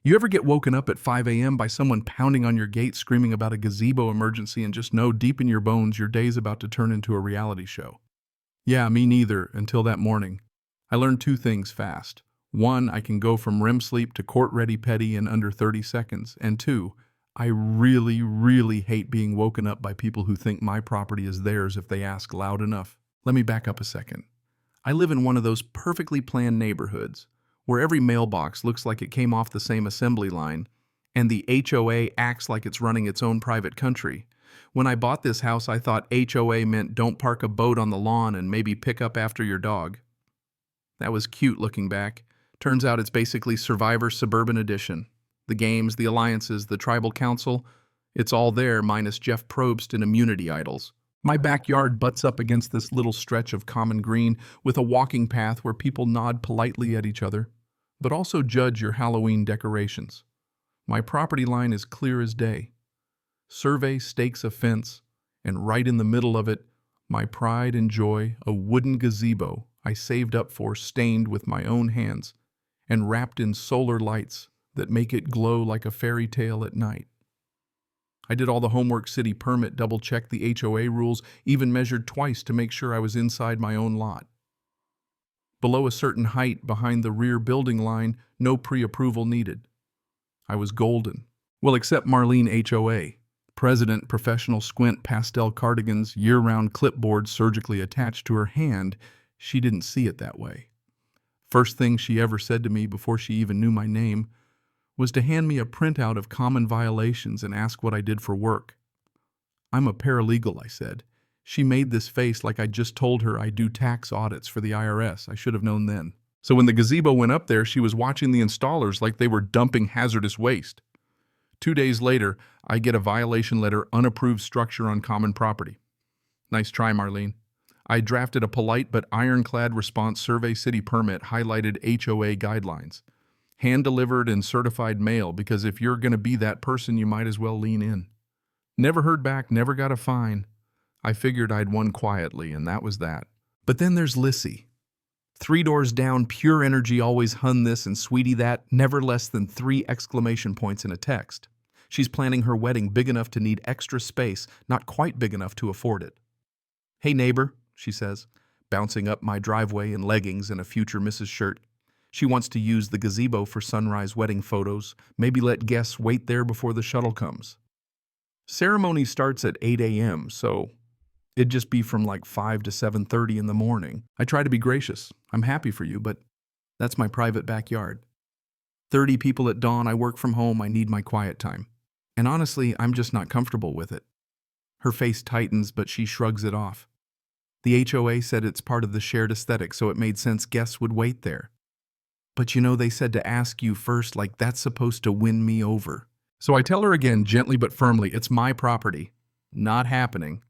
You ever get woken up at 5 a.m. by someone pounding on your gate screaming about a gazebo emergency and just know deep in your bones your day's about to turn into a reality show? Yeah, me neither, until that morning. I learned two things fast. One, I can go from REM sleep to court-ready petty in under 30 seconds. And two, I really, really hate being woken up by people who think my property is theirs if they ask loud enough. Let me back up a second. I live in one of those perfectly planned neighborhoods where every mailbox looks like it came off the same assembly line, and the HOA acts like it's running its own private country. When I bought this house, I thought HOA meant don't park a boat on the lawn and maybe pick up after your dog. That was cute looking back. Turns out it's basically Survivor Suburban Edition. The games, the alliances, the tribal council, it's all there minus Jeff Probst and immunity idols. My backyard butts up against this little stretch of common green with a walking path where people nod politely at each other, but also judge your Halloween decorations. My property line is clear as day. Survey stakes a fence, and right in the middle of it, my pride and joy, a wooden gazebo I saved up for stained with my own hands and wrapped in solar lights that make it glow like a fairy tale at night. I did all the homework, city permit, double-checked the HOA rules, even measured twice to make sure I was inside my own lot. Below a certain height behind the rear building line, no pre-approval needed. I was golden. Well, except Marlene HOA. President, professional squint, pastel cardigans, year-round clipboard surgically attached to her hand. She didn't see it that way. First thing she ever said to me before she even knew my name was to hand me a printout of common violations and ask what I did for work. I'm a paralegal, I said. She made this face like I just told her I do tax audits for the IRS. I should have known then. So when the gazebo went up there, she was watching the installers like they were dumping hazardous waste. 2 days later, I get a violation letter, unapproved structure on common property. Nice try, Marlene. I drafted a polite but ironclad response, survey city permit, highlighted HOA guidelines. Hand-delivered and certified mail, because if you're going to be that person, you might as well lean in. Never heard back, never got a fine. I figured I'd won quietly, and that was that. But then there's Lissy. 3 doors down, pure energy, always hun this and sweetie that, never less than 3 exclamation points in a text. She's planning her wedding big enough to need extra space, not quite big enough to afford it. Hey neighbor, she says, bouncing up my driveway in leggings and a future Mrs. shirt. She wants to use the gazebo for sunrise wedding photos, maybe let guests wait there before the shuttle comes. Ceremony starts at 8 a.m., so it'd just be from like 5 to 7:30 in the morning. I try to be gracious. I'm happy for you, but that's my private backyard. 30 people at dawn, I work from home, I need my quiet time. And honestly, I'm just not comfortable with it. Her face tightens, but she shrugs it off. The HOA said it's part of the shared aesthetic, so it made sense guests would wait there. But you know, they said to ask you first, like that's supposed to win me over. So I tell her again, gently but firmly, it's my property. Not happening.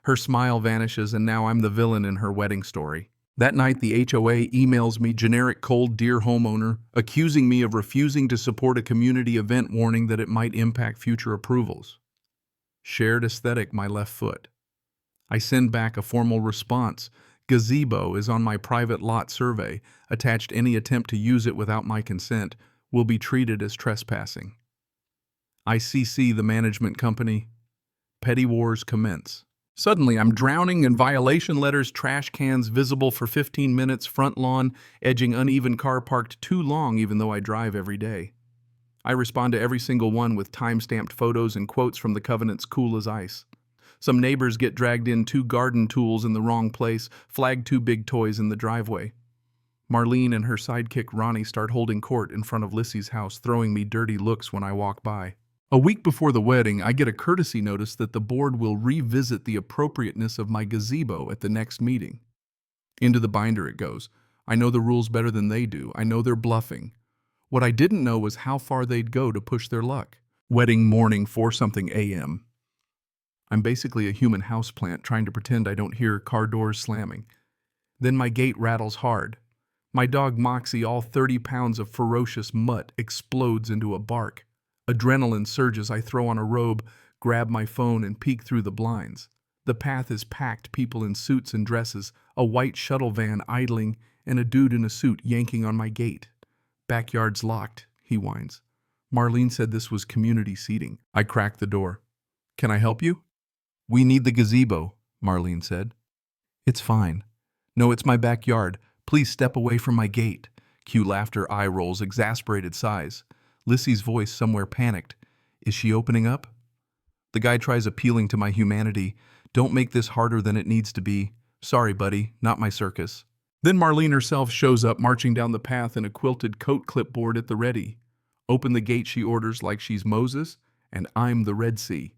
Her smile vanishes, and now I'm the villain in her wedding story. That night, the HOA emails me, generic cold dear homeowner, accusing me of refusing to support a community event, warning that it might impact future approvals. Shared aesthetic, my left foot. I send back a formal response. Gazebo is on my private lot survey. Attached, any attempt to use it without my consent will be treated as trespassing. I CC the management company. Petty wars commence. Suddenly, I'm drowning in violation letters, trash cans visible for 15 minutes, front lawn, edging uneven car parked too long even though I drive every day. I respond to every single one with time-stamped photos and quotes from the covenants cool as ice. Some neighbors get dragged in 2 garden tools in the wrong place, flag 2 big toys in the driveway. Marlene and her sidekick Ronnie start holding court in front of Lissy's house, throwing me dirty looks when I walk by. A week before the wedding, I get a courtesy notice that the board will revisit the appropriateness of my gazebo at the next meeting. Into the binder it goes. I know the rules better than they do. I know they're bluffing. What I didn't know was how far they'd go to push their luck. Wedding morning, 4-something a.m. I'm basically a human houseplant trying to pretend I don't hear car doors slamming. Then my gate rattles hard. My dog Moxie, all 30 pounds of ferocious mutt, explodes into a bark. Adrenaline surges. I throw on a robe, grab my phone, and peek through the blinds. The path is packed, people in suits and dresses, a white shuttle van idling, and a dude in a suit yanking on my gate. Backyard's locked, he whines. Marlene said this was community seating. I cracked the door. Can I help you? We need the gazebo, Marlene said. It's fine. No, it's my backyard. Please step away from my gate. Cue laughter, eye rolls, exasperated sighs. Lissy's voice somewhere panicked. Is she opening up? The guy tries appealing to my humanity. Don't make this harder than it needs to be. Sorry, buddy, not my circus. Then Marlene herself shows up, marching down the path in a quilted coat clipboard at the ready. Open the gate, she orders, like she's Moses, and I'm the Red Sea.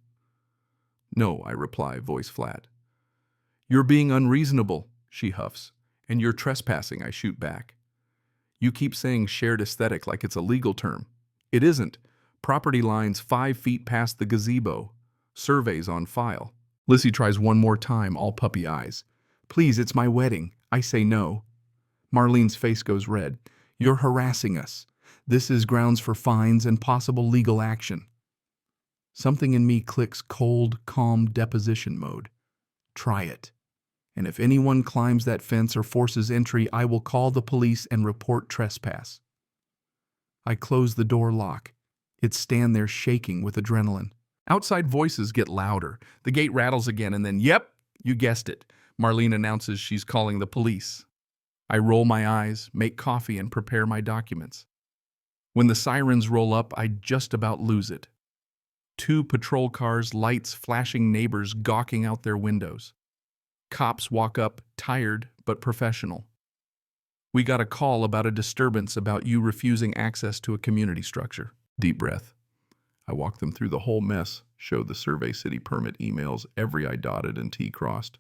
No, I reply, voice flat. You're being unreasonable, she huffs, and you're trespassing, I shoot back. You keep saying shared aesthetic like it's a legal term. It isn't. Property lines 5 feet past the gazebo. Surveys on file. Lissy tries one more time, all puppy eyes. Please, it's my wedding. I say no. Marlene's face goes red. You're harassing us. This is grounds for fines and possible legal action. Something in me clicks cold, calm deposition mode. Try it. And if anyone climbs that fence or forces entry, I will call the police and report trespass. I close the door lock. It stand there shaking with adrenaline. Outside voices get louder. The gate rattles again and then, yep, you guessed it. Marlene announces she's calling the police. I roll my eyes, make coffee, and prepare my documents. When the sirens roll up, I just about lose it. 2 patrol cars, lights, flashing, neighbors gawking out their windows. Cops walk up, tired but professional. We got a call about a disturbance about you refusing access to a community structure. Deep breath. I walk them through the whole mess, show the survey city permit emails, every I dotted and T crossed.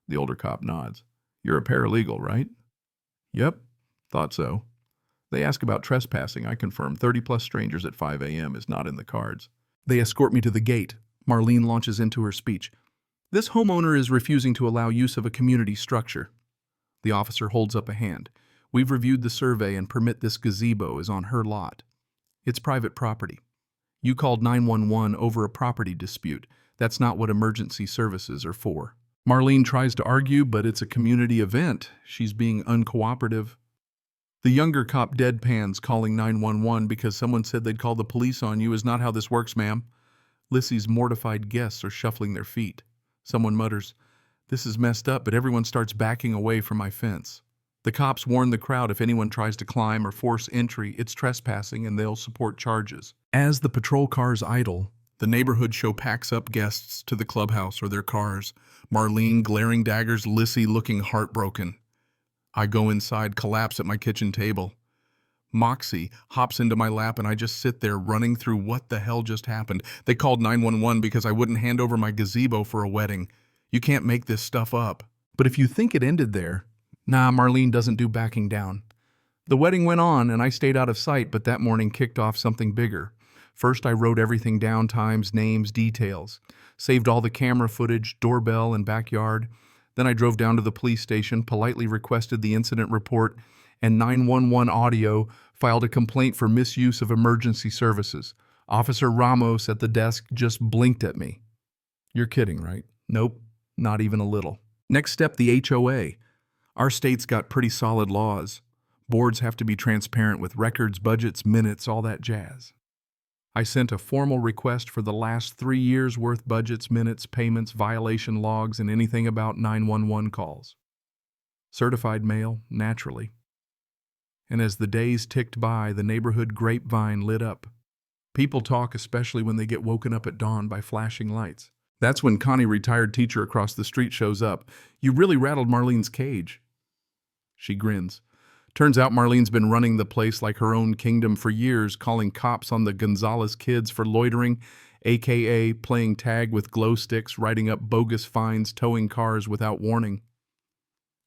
The older cop nods. You're a paralegal, right? Yep, thought so. They ask about trespassing. I confirm 30-plus strangers at 5 a.m. is not in the cards. They escort me to the gate. Marlene launches into her speech. This homeowner is refusing to allow use of a community structure. The officer holds up a hand. We've reviewed the survey and permit this gazebo is on her lot. It's private property. You called 911 over a property dispute. That's not what emergency services are for. Marlene tries to argue, but it's a community event. She's being uncooperative. The younger cop deadpans, calling 911 because someone said they'd call the police on you is not how this works, ma'am. Lissy's mortified guests are shuffling their feet. Someone mutters, this is messed up, but everyone starts backing away from my fence. The cops warn the crowd if anyone tries to climb or force entry, it's trespassing and they'll support charges. As the patrol cars idle, the neighborhood show packs up guests to the clubhouse or their cars. Marlene glaring daggers, Lissy looking heartbroken. I go inside, collapse at my kitchen table. Moxie hops into my lap and I just sit there running through what the hell just happened. They called 911 because I wouldn't hand over my gazebo for a wedding. You can't make this stuff up. But if you think it ended there, nah, Marlene doesn't do backing down. The wedding went on and I stayed out of sight, but that morning kicked off something bigger. First, I wrote everything down, times, names, details. Saved all the camera footage, doorbell, and backyard. Then I drove down to the police station, politely requested the incident report, and 911 audio, filed a complaint for misuse of emergency services. Officer Ramos at the desk just blinked at me. You're kidding, right? Nope, not even a little. Next step, the HOA. Our state's got pretty solid laws. Boards have to be transparent with records, budgets, minutes, all that jazz. I sent a formal request for the last 3 years' worth budgets, minutes, payments, violation logs, and anything about 911 calls. Certified mail, naturally. And as the days ticked by, the neighborhood grapevine lit up. People talk, especially when they get woken up at dawn by flashing lights. That's when Connie, retired teacher across the street, shows up. You really rattled Marlene's cage. She grins. Turns out Marlene's been running the place like her own kingdom for years, calling cops on the Gonzalez kids for loitering, aka playing tag with glow sticks, writing up bogus fines, towing cars without warning.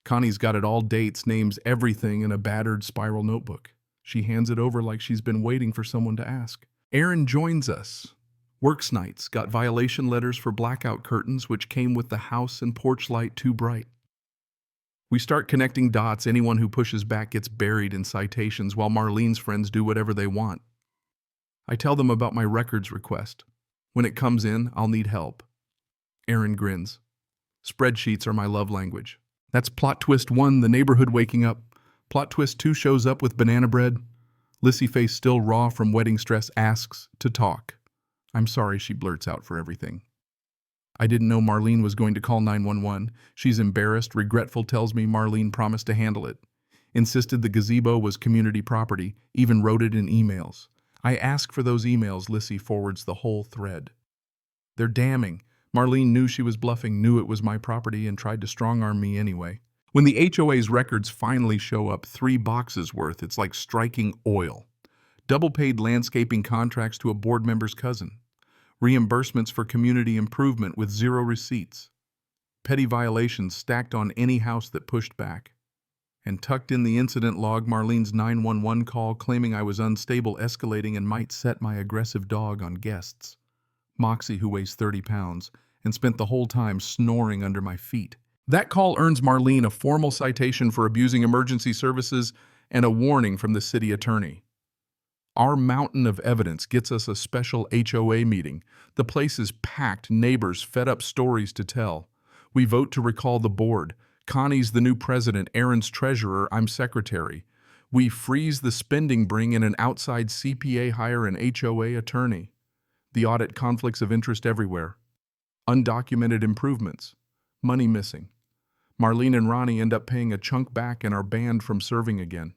Connie's got it all, dates, names, everything in a battered spiral notebook. She hands it over like she's been waiting for someone to ask. Aaron joins us. Works nights, got violation letters for blackout curtains, which came with the house and porch light too bright. We start connecting dots. Anyone who pushes back gets buried in citations, while Marlene's friends do whatever they want. I tell them about my records request. When it comes in, I'll need help. Aaron grins. Spreadsheets are my love language. That's plot twist 1, the neighborhood waking up. Plot twist 2 shows up with banana bread. Lissy, face still raw from wedding stress, asks to talk. I'm sorry, she blurts out for everything. I didn't know Marlene was going to call 911. She's embarrassed, regretful, tells me Marlene promised to handle it. Insisted the gazebo was community property, even wrote it in emails. I ask for those emails, Lissy forwards the whole thread. They're damning. Marlene knew she was bluffing, knew it was my property, and tried to strong-arm me anyway. When the HOA's records finally show up, 3 boxes worth, it's like striking oil. Double-paid landscaping contracts to a board member's cousin. Reimbursements for community improvement with 0 receipts. Petty violations stacked on any house that pushed back. And tucked in the incident log, Marlene's 911 call claiming I was unstable, escalating, and might set my aggressive dog on guests. Moxie, who weighs 30 pounds, and spent the whole time snoring under my feet. That call earns Marlene a formal citation for abusing emergency services and a warning from the city attorney. Our mountain of evidence gets us a special HOA meeting. The place is packed, neighbors fed up, stories to tell. We vote to recall the board. Connie's the new president, Aaron's treasurer, I'm secretary. We freeze the spending, bring in an outside CPA, hire an HOA attorney. The audit, conflicts of interest everywhere. Undocumented improvements. Money missing. Marlene and Ronnie end up paying a chunk back and are banned from serving again.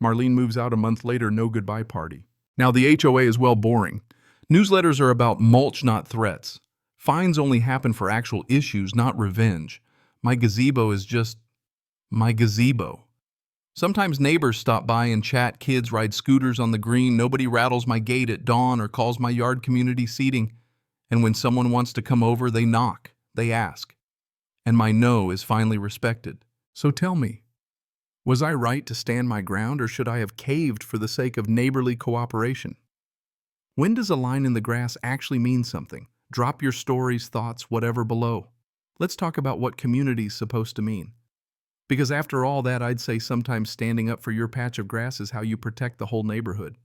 Marlene moves out a month later, no goodbye party. Now the HOA is well boring. Newsletters are about mulch, not threats. Fines only happen for actual issues, not revenge. My gazebo is just my gazebo. Sometimes neighbors stop by and chat, kids ride scooters on the green, nobody rattles my gate at dawn or calls my yard community seating. And when someone wants to come over, they knock, they ask. And my no is finally respected. So tell me, was I right to stand my ground, or should I have caved for the sake of neighborly cooperation? When does a line in the grass actually mean something? Drop your stories, thoughts, whatever below. Let's talk about what community's supposed to mean. Because after all that, I'd say sometimes standing up for your patch of grass is how you protect the whole neighborhood.